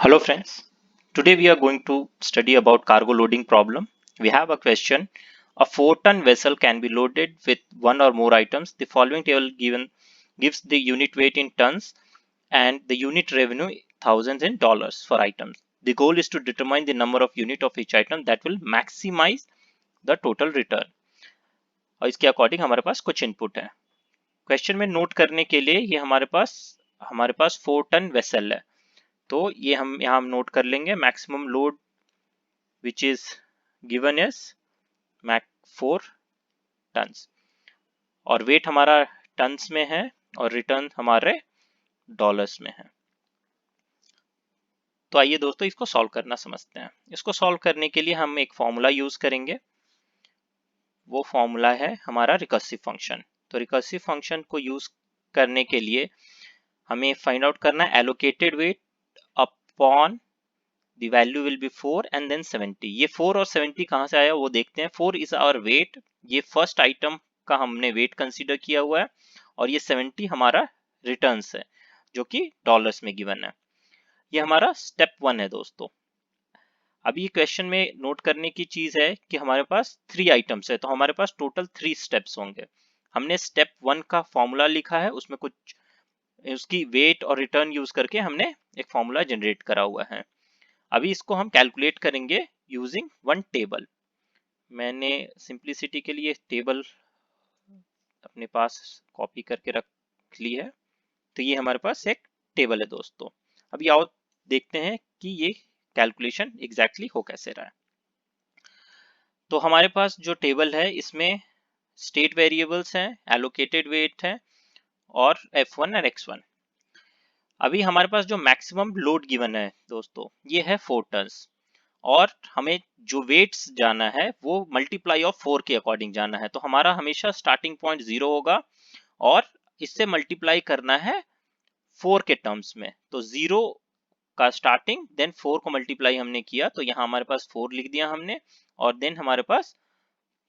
Hello friends, today we are going to study about cargo loading problem. We have a question. A 4-ton vessel can be loaded with one or more items. The following table gives the unit weight in tons and the unit revenue thousands in dollars for items. The goal is to determine the number of unit of each item that will maximize the total return. और इसके according हमारे पास कुछ input है. Question में note करने के लिए ये हमारे पास 4 टन वेसल है. तो ये हम यहाँ नोट कर लेंगे. Maximum load which is given as max 4 tons और वेट हमारा टन्स में है और रिटर्न हमारे डॉलर्स में है. तो आइए दोस्तों इसको सॉल्व करना समझते हैं. इसको सॉल्व करने के लिए हम एक फॉर्मूला यूज करेंगे. वो फॉर्मूला है हमारा रिकर्सिव फंक्शन. तो रिकर्सिव फंक्शन को यूज करने के लिए हमें फाइंड आउट करना है allocated weight upon the value will be 4 and then 70. ये 4 और 70 कहाँ से आया वो देखते हैं. 4 is our weight. ये फर्स्ट आइटम का हमने वेट कंसीडर किया हुआ है और ये 70 हमारा रिटर्न्स है जो कि डॉलर्स में गिवन है. ये हमारा स्टेप 1 है दोस्तों. अभी क्वेश्चन में नोट करने की चीज है कि हमारे पास 3 आइटम्स है तो हमारे पास टोटल 3 स्टेप्स होंगे. हमने स्टेप 1 का फॉर्मूला लिखा है, उसमें कुछ उसकी वेट और रिटर्न यूज करके हमने एक फॉर्मूला जनरेट करा हुआ है. अभी इसको हम कैलकुलेट करेंगे यूजिंग वन टेबल. मैंने सिंप्लिसिटी के लिए टेबल अपने पास कॉपी करके रख ली है. तो ये हमारे पास एक टेबल है दोस्तों. अभी आओ देखते हैं कि ये कैलकुलेशन एग्जैक्टली हो कैसे रहा है. तो हमारे पास जो टेबल है इसमें स्टेट वेरिएबल्स हैं, एलोकेटेड वेट है और F1 और X1. अभी हमारे पास जो मैक्सिमम लोड गिवन है दोस्तों ये है 4 टन्स और हमें जो वेट्स जाना है वो मल्टीप्लाई ऑफ 4 के अकॉर्डिंग जाना है. तो हमारा हमेशा स्टार्टिंग पॉइंट 0 होगा और इससे मल्टीप्लाई करना है 4 के टर्म्स में. तो 0 का स्टार्टिंग देन 4 को मल्टीप्लाई हमने किया तो यहाँ हमारे पास 4 लिख दिया हमने और देन हमारे पास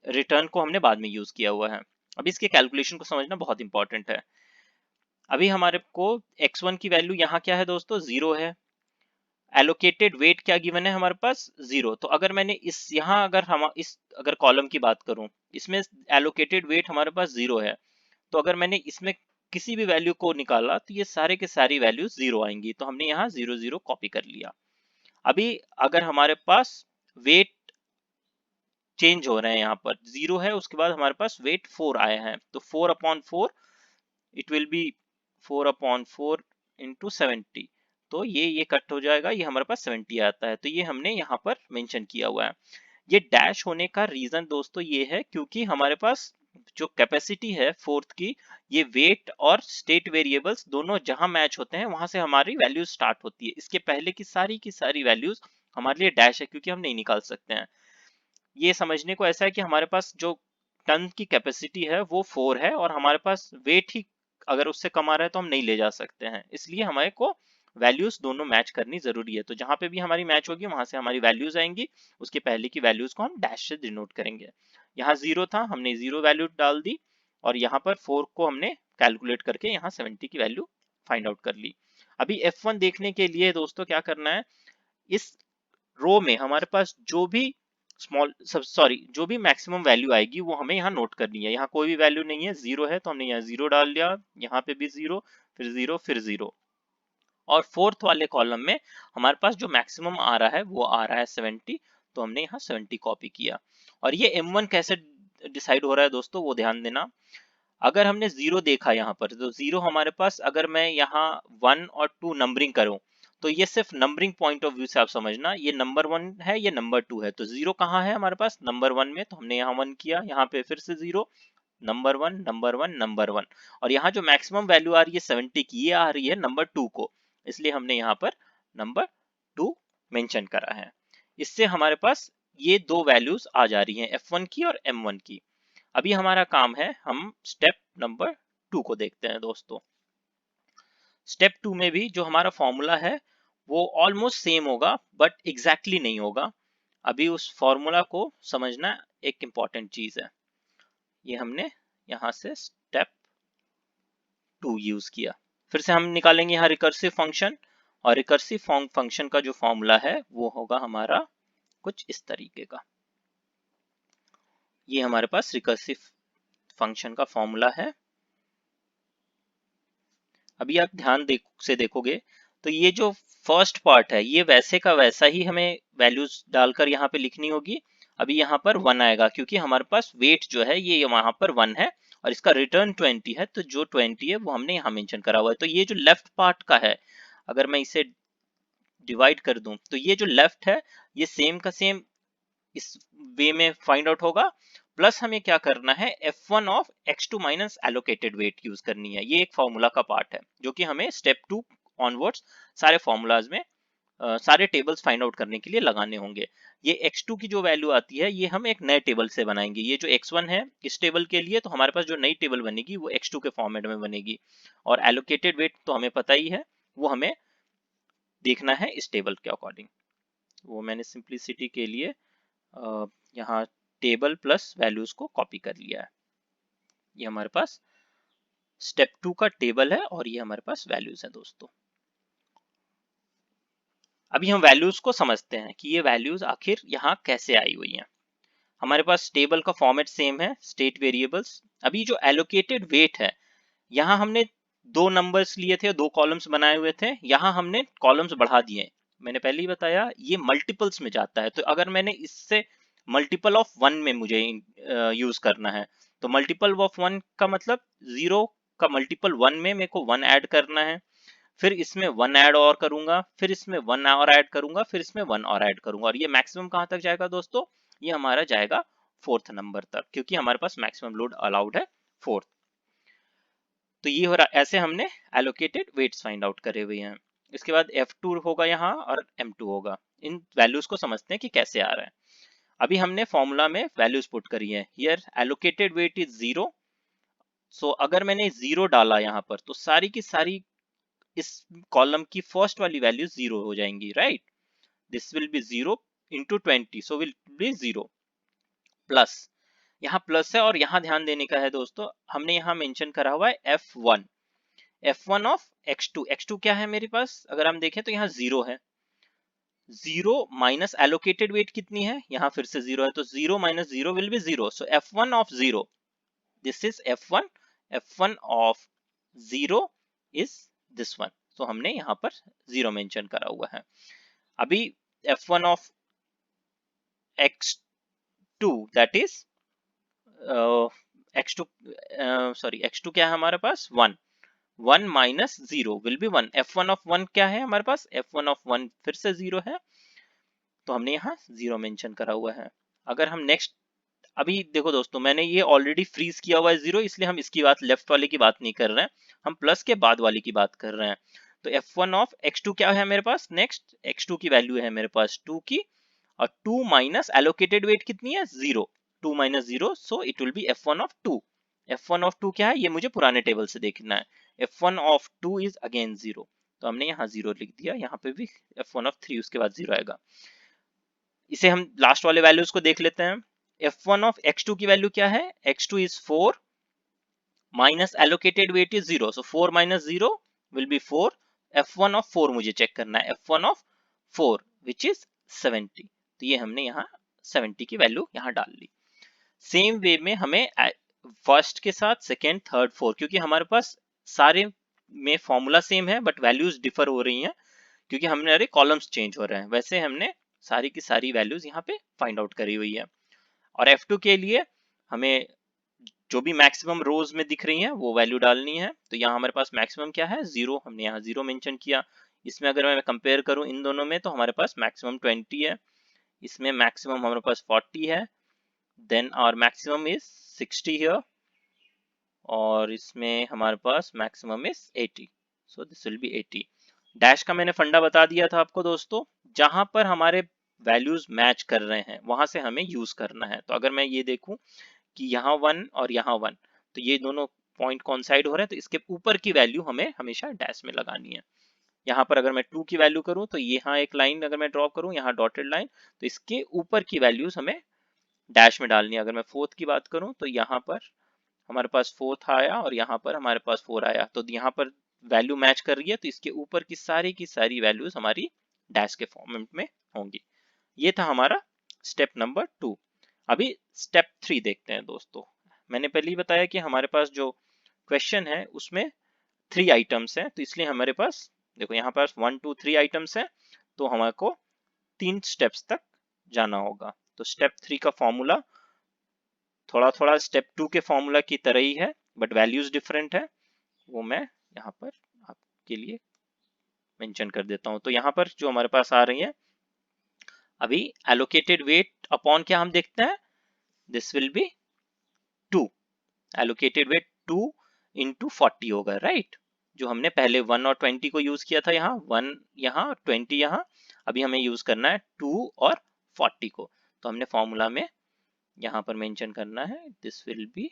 रिटर्न को हमने बाद में यूज किया हुआ है. अब इसके कैलकुलेशन को समझना बहुत इंपॉर्टेंट है. अभी हमारे को x1 की वैल्यू यहाँ क्या है दोस्तों 0 है. एलोकेटेड वेट क्या गिवन है हमारे पास 0. तो अगर मैंने इस यहाँ अगर कॉलम की बात करूं इसमें एलोकेटेड वेट हमारे पास 0 है. तो अगर मैंने इसमें किसी भी वैल्यू को निकाला तो ये सारे के सारी वैल्यू 0 आएंगी. तो हमने यहाँ 0 0 कॉपी कर लिया. अभी अगर हमारे पास वेट चेंज हो रहे हैं, यहाँ पर 0 है उसके बाद हमारे पास वेट 4 आया है तो 4/4 इट विल बी 4/4 इंटू 70. तो ये कट हो जाएगा, ये हमारे पास 70 आता है. तो ये हमने यहाँ पर मेंशन किया हुआ है. ये डैश होने का रीजन दोस्तों ये है क्योंकि हमारे पास जो कैपेसिटी है फोर्थ की ये वेट और स्टेट वेरिएबल्स दोनों जहां मैच होते हैं वहां से हमारी वैल्यूज स्टार्ट होती है. इसके पहले की सारी वैल्यूज हमारे लिए डैश है क्योंकि हम नहीं निकाल सकते हैं. ये समझने को ऐसा है कि हमारे पास जो टन की कैपेसिटी है वो 4 है और हमारे पास वेट ही अगर उससे कम आ रहा है तो हम नहीं ले जा सकते हैं. इसलिए हमारे को वैल्यूज दोनों मैच करनी जरूरी है. तो जहां पे भी हमारी मैच होगी वहां से हमारी वैल्यूज आएंगी, उसके पहले की वैल्यूज को हम डैश से डिनोट करेंगे. यहाँ 0 था, हमने 0 वैल्यू डाल दी और यहाँ पर 4 को हमने कैलकुलेट करके यहाँ 70 की वैल्यू फाइंड आउट कर ली. अभी F1 देखने के लिए दोस्तों क्या करना है, इस रो में हमारे पास जो भी मैक्सिमम वैल्यू आएगी वो हमें यहाँ नोट करनी है. यहाँ कोई भी वैल्यू नहीं है, 0 है तो हमने यहाँ 0 डाल दिया, यहाँ पे भी 0, फिर 0, फिर 0. और फोर्थ वाले कॉलम में हमारे पास जो मैक्सिमम आ रहा है वो आ रहा है 70. तो हमने यहाँ 70 कॉपी किया. और ये M1 कैसे डिसाइड हो रहा है दोस्तों वो ध्यान देना. अगर हमने 0 देखा यहाँ पर तो 0 हमारे पास, अगर मैं यहाँ 1 और 2 नंबरिंग करूं तो ये सिर्फ नंबरिंग पॉइंट ऑफ व्यू से आप समझना, ये नंबर 1 है ये नंबर 2 है. तो 0 कहाँ है हमारे पास नंबर 1 में, तो हमने यहाँ 1 किया, यहाँ पे फिर से 0, नंबर 1 नंबर 1 नंबर 1. और यहाँ जो मैक्सिमम वैल्यू आ रही है 70 की ये आ रही है नंबर 2 को, इसलिए हमने यहाँ पर नंबर 2 मेंशन करा है. इससे हमारे पास ये दो वैल्यूज आ जा रही हैं F1 की और M1 की. अभी हमारा काम है हम स्टेप नंबर 2 को देखते हैं दोस्तों. स्टेप 2 में भी जो हमारा फॉर्मूला है वो ऑलमोस्ट सेम होगा बट एग्जैक्टली नहीं होगा. अभी उस फॉर्मूला को समझना एक इंपॉर्टेंट चीज है. ये हमने यहां से स्टेप 2 यूज किया. फिर से हम निकालेंगे यहाँ रिकर्सिव फंक्शन और रिकर्सिव फंक्शन का जो फॉर्मूला है वो होगा हमारा कुछ इस तरीके का। ये हमारे पास रिकर्सिव फंक्शन का फॉर्मूला है। अभी आप ध्यान से देखोगे तो ये जो फर्स्ट पार्ट है ये वैसे का वैसा ही हमें वैल्यूज डालकर यहाँ पे लिखनी होगी। अभी यहाँ पर 1 आएगा क्योंकि हमारे पास वेट जो है ये वहां पर 1 है और इसका रिटर्न 20 है, तो जो 20 है वो हमने यहाँ मेंशन करा हुआ है। तो ये जो लेफ्ट पार्ट का है अगर मैं इसे डिवाइड कर दूं तो ये जो लेफ्ट है ये सेम का सेम इस वे में फाइंड आउट होगा। प्लस हमें क्या करना है, f1 of x2 minus allocated weight use करनी है। ये एक फॉर्मूला का पार्ट है जो कि हमें स्टेप 2 ऑनवर्ड्स सारे फॉर्मूलाज में सारे टेबल्स फाइंड आउट करने के लिए लगाने होंगे। ये x2 की जो वैल्यू आती है ये हम एक नए टेबल से बनाएंगे। ये जो x1 है इस टेबल के लिए तो हमारे पास जो नई टेबल बनेगी वो x2 के फॉर्मेट में बनेगी। और एलोकेटेड वेट तो हमें पता ही है, वो हमें देखना है इस टेबल के अकॉर्डिंग। वो मैंने सिंप्लिसिटी के लिए यहाँ टेबल प्लस वैल्यूज को कॉपी कर लिया है। ये हमारे पास स्टेप 2 का टेबल है और ये हमारे पास वैल्यूज है दोस्तों। अभी हम वैल्यूज को समझते हैं कि ये वैल्यूज आखिर यहाँ कैसे आई हुई हैं। हमारे पास टेबल का फॉर्मेट सेम है, स्टेट वेरिएबल्स। अभी जो एलोकेटेड वेट है यहाँ हमने 2 नंबर्स लिए थे, 2 कॉलम्स बनाए हुए थे, यहाँ हमने कॉलम्स बढ़ा दिए। मैंने पहले ही बताया ये मल्टीपल्स में जाता है, तो अगर मैंने इससे मल्टीपल ऑफ 1 में मुझे यूज करना है तो मल्टीपल ऑफ 1 का मतलब 0 का मल्टीपल 1 में मेरे को 1 ऐड करना है, फिर इसमें 1 ऐड और करूंगा, फिर इसमें 1 और ऐड करूंगा, फिर इसमें 1 और ऐड करूंगा। और ये मैक्सिमम कहां तक जाएगा दोस्तों, ये हमारा जाएगा 4th नंबर तक, क्योंकि हमारे पास मैक्सिमम लोड अलाउड है 4th। तो ये हो रहा, ऐसे हमने एलोकेटेड वेट्स फाइंड आउट करे हुए हैं। इसके बाद F2 होगा यहाँ और M2 होगा। इन वैल्यूज को समझते हैं कि कैसे आ रहा है। अभी हमने फॉर्मूला में वैल्यूज पुट करी है। Here allocated weight is 0। So अगर मैंने 0 डाला यहाँ पर तो सारी की सारी इस कॉलम की फर्स्ट वाली वैल्यू 0 हो जाएंगी, right. This will be 0 into 20, so will be 0 plus, यहाँ प्लस है और यहाँ ध्यान देने का है दोस्तों, हमने यहाँ मेंशन करा हुआ है f1 ऑफ x2। x2 क्या है मेरे पास, अगर हम देखें तो यहाँ 0 है। 0 माइनस एलोकेटेड वेट कितनी है, यहाँ फिर से 0 है, तो 0 minus 0 will be 0। So f1 of 0, this is f1 of 0 is this one. तो हमने यहाँ पर 0 मेंशन करा हुआ है। अभी f1 of x2 that is x2 sorry x2 क्या है हमारे पास 1 minus 0 will be 1। f1 of 1 क्या है हमारे पास, f1 ऑफ 1 फिर से 0 है, तो हमने यहाँ 0 मेंशन करा हुआ है। अगर हम नेक्स्ट, अभी देखो दोस्तों मैंने ये ऑलरेडी फ्रीज किया हुआ है 0, इसलिए हम इसकी बात लेफ्ट वाले की बात नहीं कर रहे हैं, हम प्लस के बाद वाली की बात कर रहे हैं। तो f1 ऑफ x2 क्या है मेरे पास, नेक्स्ट x2 की वैल्यू है मेरे पास 2 की, और 2 माइनस एलोकेटेड वेट कितनी है 0, 2 minus 0, so it will be f1 of 2। f1 of 2 क्या है, ये मुझे पुराने टेबल से देखना है। f1 ऑफ 2 इज अगेन 0, तो हमने यहाँ 0 लिख दिया, यहाँ पे भी f1 ऑफ 3 उसके बाद 0 आएगा। इसे हम लास्ट वाले वैल्यूज को देख लेते हैं। f1 ऑफ x2 की वैल्यू क्या है, x2 is 4 minus allocated weight is 0, so 4 minus 0 will be 4। f1 of 4 मुझे चेक करना है, f1 ऑफ 4 विच इज 70, तो ये हमने यहाँ 70 की वैल्यू यहाँ डाल ली। सेम वे में हमें फर्स्ट के साथ सेकेंड थर्ड फोर्थ, क्योंकि हमारे पास सारे में फॉर्मूला सेम है बट वैल्यूज डिफर हो रही हैं क्योंकि हमारे कॉलम्स चेंज हो रहे हैं, वैसे हमने सारी की सारी वैल्यूज यहाँ पे फाइंड आउट करी हुई है। और F2 के लिए हमें जो भी मैक्सिमम रोज में दिख रही है वो वैल्यू डालनी है। तो यहाँ हमारे पास मैक्सिमम क्या है 0, हमने यहाँ 0 मेंशन किया। इसमें अगर मैं कंपेयर करूँ इन दोनों में तो हमारे पास मैक्सिमम 20 है, इसमें मैक्सिमम हमारे पास 40 है, then our maximum is 60 here, और इसमें हमारे पास maximum is 80, so this will be 80। Dash का मैंने फंडा बता दिया था आपको दोस्तों, जहां पर हमारे वैल्यूज मैच कर रहे हैं वहां से हमें यूज करना है। तो अगर मैं ये देखूं कि यहाँ 1 और यहाँ 1, तो ये दोनों पॉइंट कॉन्साइड हो रहे हैं, तो इसके ऊपर की वैल्यू हमें हमेशा डैश में लगानी है। यहाँ पर अगर मैं 2 की वैल्यू करूँ तो यहाँ एक लाइन अगर मैं ड्रॉ करूँ, यहाँ डॉटेड लाइन, तो इसके ऊपर की वैल्यूज हमें डैश में डालनी है। अगर मैं 4th की बात करूँ तो यहाँ पर हमारे पास 4th आया और यहाँ पर हमारे पास 4 आया, तो यहाँ पर वैल्यू मैच कर रही है तो इसके ऊपर की सारी वैल्यूज हमारी डैश के फॉर्मेट में होंगी। ये था हमारा स्टेप नंबर 2। अभी स्टेप 3 देखते हैं दोस्तों। मैंने पहले ही बताया कि हमारे पास जो क्वेश्चन है उसमें 3 आइटम्स हैं, तो इसलिए हमारे पास देखो यहाँ पास 1 2 3 आइटम्स हैं, तो हमारे को 3 स्टेप्स तक जाना होगा। तो स्टेप 3 का फॉर्मूला थोड़ा थोड़ा स्टेप 2 के फॉर्मूला की तरह ही है, बट वैल्यूज डिफरेंट है, वो मैं यहाँ पर आपके लिए मेंशन कर देता हूँ। तो यहाँ पर जो हमारे पास आ रही है अभी एलोकेटेड वेट अपॉन क्या हम देखते हैं, this will be 2, allocated weight 2 into 40 होगा, राइट। जो हमने पहले 1 और 20 को यूज किया था, यहाँ 1 यहाँ 20 यहाँ, अभी हमें यूज करना है 2 और 40 को। तो हमने फॉर्मूला में यहाँ पर मेंशन करना है this will be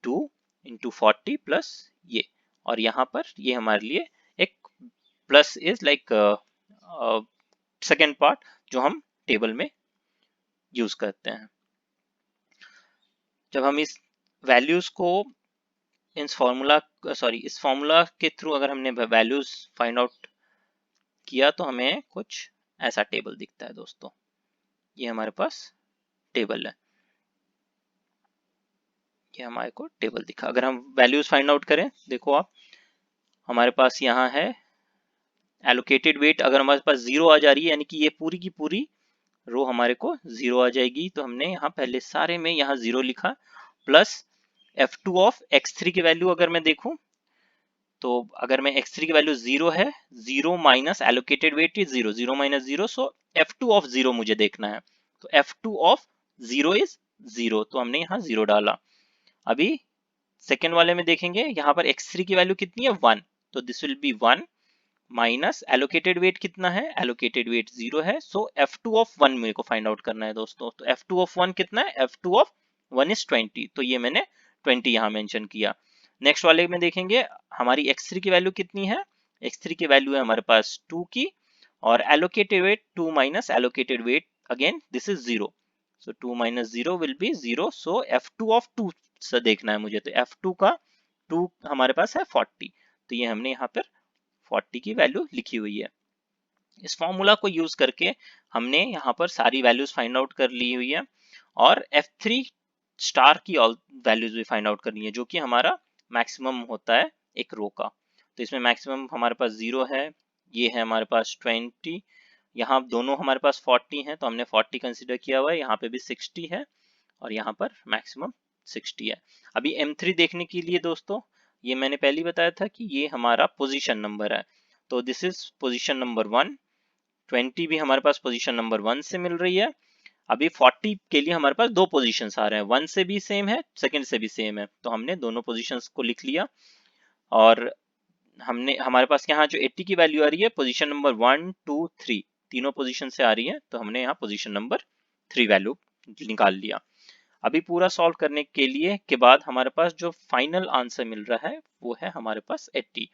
2 into 40 plus ये, और यहाँ पर ये हमारे लिए एक plus is like second part जो हम टेबल में यूज करते हैं। जब हम इस वैल्यूज को इस फॉर्मूला के थ्रू अगर हमने वैल्यूज फाइंड आउट किया तो हमें कुछ ऐसा टेबल दिखता है दोस्तों। ये हमारे पास टेबल है, ये हमारे को टेबल दिखा। अगर हम वैल्यूज फाइंड आउट करें, देखो आप हमारे पास यहाँ है एलोकेटेड वेट, अगर हमारे पास 0 आ जा रही है यानी कि ये पूरी की पूरी रो हमारे को 0 आ जाएगी, तो हमने यहाँ पहले सारे में यहाँ 0 लिखा, प्लस f2 ऑफ x3 की वैल्यू अगर मैं देखूं तो अगर मैं x3 की वैल्यू 0 है, 0 minus allocated weight is 0, 0 minus 0, so f2 of 0 मुझे देखना है। तो f2 ऑफ 0 इज 0, तो हमने यहाँ 0 डाला। अभी सेकेंड वाले में देखेंगे, यहाँ पर x3 की वैल्यू कितनी है 1, तो this will be 1 minus allocated weight कितना है, एलोकेटेड वेट 0 है, सो f2 ऑफ 1 मेरे को फाइंड आउट करना है दोस्तों। तो f2 ऑफ 1 कितना है, f2 ऑफ 1 इज 20, तो ये मैंने 20 यहाँ मेंशन किया। नेक्स्ट वाले में देखेंगे हमारी x3 की वैल्यू कितनी है, x3 की वैल्यू है हमारे पास 2 की, और allocated weight 2 minus allocated weight again this is 0, so 2 minus 0 will be 0, so f2 of 2 से देखना है मुझे, तो f2 का 2 हमारे पास है 40, तो ये हमने यहाँ पर 40 की वैल्यू लिखी हुई है। इस फॉर्मूला को यूज करके हमने यहाँ पर सारी वैल्यूज फाइंड आउट कर ली हुई है, और F3 स्टार की वैल्यूज भी फाइंड आउट करनी है, जो कि हमारा मैक्सिमम होता है एक रो का। तो इसमें मैक्सिमम हमारे पास 0 है, ये है हमारे पास 20, यहाँ दोनों हमारे पास 40 है, तो हमने 40 कंसिडर किया हुआ है, यहाँ पे भी 60 है, और यहाँ पर मैक्सिमम 60 है। अभी M3 देखने के लिए दोस्तों, ये मैंने पहले ही बताया था कि ये हमारा पोजीशन नंबर है, तो दिस इज पोजीशन नंबर 1, 20 भी हमारे पास पोजीशन नंबर 1 से मिल रही है। अभी 40 के लिए हमारे पास दो पोजीशंस आ रहे हैं, 1 से भी सेम है, सेकंड से भी सेम है, तो हमने दोनों पोजीशंस को लिख लिया। और हमने हमारे पास यहाँ जो 80 की वैल्यू आ रही है पोजीशन नंबर 1 2 3 तीनों पोजीशन से आ रही है, तो हमने यहाँ पोजीशन नंबर 3 वैल्यू निकाल लिया। अभी पूरा सॉल्व करने के लिए के बाद हमारे पास जो फाइनल आंसर मिल रहा है वो है हमारे पास 80।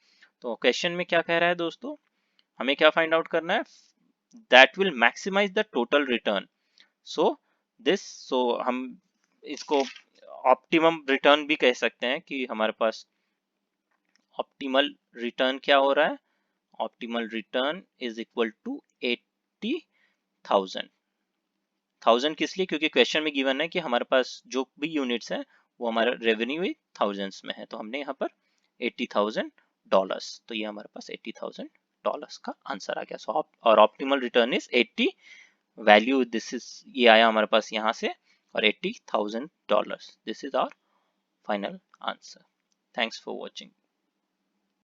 तो क्वेश्चन में क्या कह रहा है दोस्तों, हमें क्या फाइंड आउट करना है, that will maximise the total return, so हम इसको ऑप्टिमम रिटर्न भी कह सकते हैं कि हमारे पास ऑप्टिमल रिटर्न क्या हो रहा है, optimal return is equal to 80,000। 1000 किस लिए, क्योंकि क्वेश्चन में गिवन है कि हमारे पास जो भी यूनिट्स है वो हमारा रेवेन्यू थाउजेंड्स में है, तो हमने यहाँ पर $80,000, तो ये हमारे पास $80,000 का आंसर आ गया। सो और optimal return is 80, value this is ये आया हमारे पास यहाँ से, और $80,000, this is our final answer. Thanks for watching.